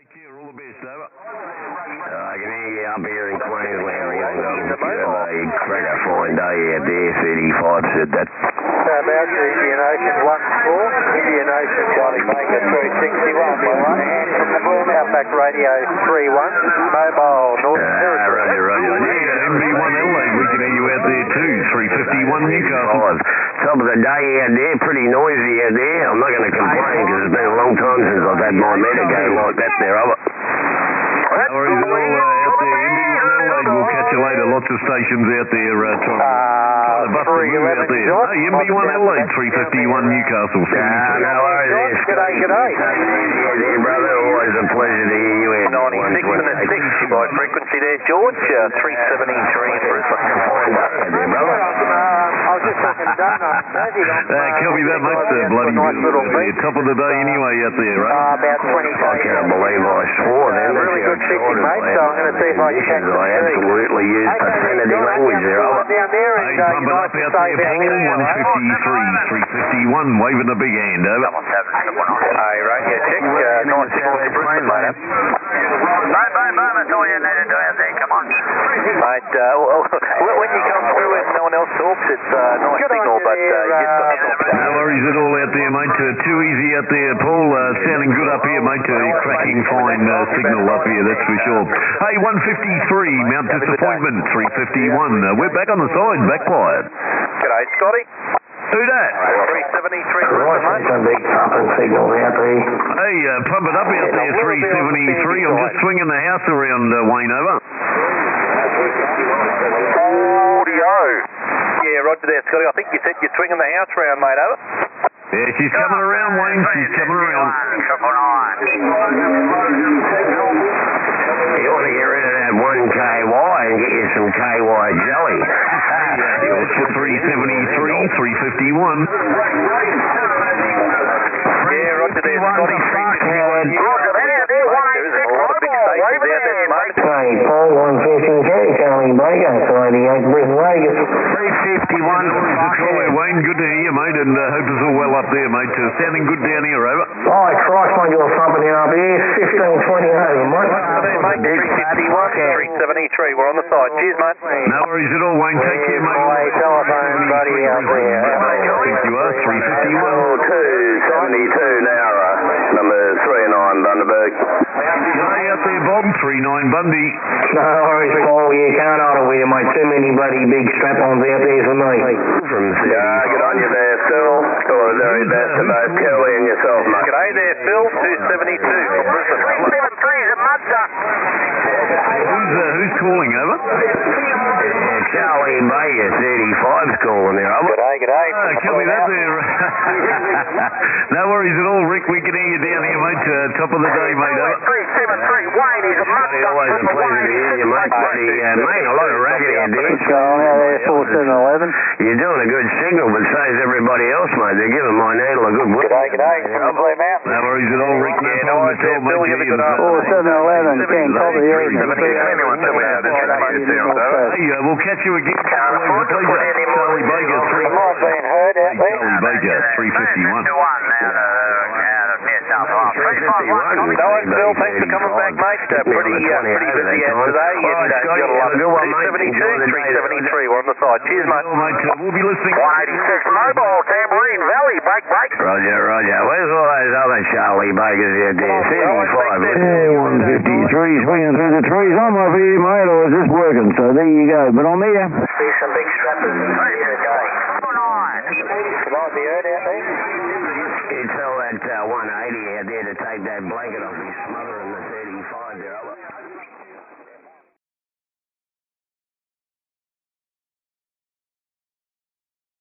Take care, all the best, over. I can hear you up here in Queensland. We're going to have a cracker fine day out there. 35 said that. About to Indian Ocean 14, Indian Ocean Charlie Baker 361 by 1 hand from the boom, Outback Radio 31, mobile Northern Territory. Roger. Yeah, MB1 Adelaide, we can hear you out there too. 351 Newcastle. Top of the day out there, pretty noisy out there. I'm not going to complain because it's been a long time since I've had my meta game like that there, over. No worries at all out there. MB1 Adelaide, we'll catch you later. Lots of stations out there trying to bust the move out there. Hey, MB1 Adelaide, 351 Newcastle, 73. No worries there. G'day. Yeah, brother, always a pleasure to hear you out. 96 and a 6 by frequency there, George. 373 for a fucking fine day there, brother. I was just talking to Dana. Copy that, mate. Bloody beautiful out there. Top of the day anyway out there, right? About 20 I can't believe I swore then. really good fishing, mate, so I'm going to see if I can catch I absolutely used profanity language there, over. down there and Hey, pump it up out there, Paul. 153, 351, waving the big hand, over. Hey, radio check. Nice signal to Brisbane, mate. That's all you need to do out there, come on. Mate, when you come through and no one else talks, it's a nice signal, but you've got to talk. No worries at all out there, mate. Too easy out there, Paul. Sounding good up here, mate. Cracking fine signal up here, that's for sure. Hey, 153, Mount Disappointment, 351. We're back on the side, back quiet. G'day, Scotty. Who that? 373 Right, mate. some big pumping signal out there. Hey, pump it up out there, 373. I'm just swinging the house around, Wayne, over. Audio. Yeah, roger there, Scotty. I think you said you're swinging the house round, mate, over. Yeah, she's coming around, Wayne. She's coming around. You want to get rid of that 1KY and get you some KY jelly. 373, 351. Yeah, roger there, Scotty. 351. Hey, Paul, 153, Charlie Baker, 88 Brisbane Vegas. 351. Wayne, good to hear you, mate, and hope it's all well up there, mate. Sounding good down here, over. Oh, Christ, mate, you're thumping it up here. 1520 over, mate. Mate, 351, 373. We're on the side. Cheers, mate. No worries at all, Wayne. Take care, mate. Hey, telephone buddy out there. You are 351. 272 now, number 39 Bundaberg. G'day out there, Bob. 39 Bundy. No worries, Paul. You can't hold it with you, mate. Too many bloody big strap-ons out there for me. Yeah, good on you there, Phil. All the very best to both Kelly and yourself, mate. G'day there, Phil. 272 from Brisbane. 373 is a mud duck. Who's calling, over? Charlie Baker, 35's calling there, over. G'day. Copy that there. No worries at all, Rick. We can hear you down here, mate. Top of the day, mate, over. 373, Wayne is a mud duck. Always a pleasure to hear you, mate. Mate, a lot of racket out there. There, 4711. You're doing a good signal, but so is everybody else, mate. They're giving my needle a good whip. G'day. From the Blue Mountain. No worries at all, Rick. Yeah, no worries there, Phil. You have a good Hey, 4711. we'll catch you again. Always a pleasure. Charlie Baker, Might have been heard out there. Charlie Baker, 351. Nice, Phil. Thanks for coming back, mate. Pretty busy out today. And got a lot of 272, 373. We're on the side. Cheers, mate. We'll be listening. 186 Mobile, Tambourine Valley. Break. Roger. Where's all those other Charlie Bakers out there? 75. Yeah, 153, swinging through the trees. I'm over here, mate. I was just working, so there you go. But I'm here. There's some big strappers today. Might be heard out there. You tell that 180 out there to take that blanket off. He's smothering the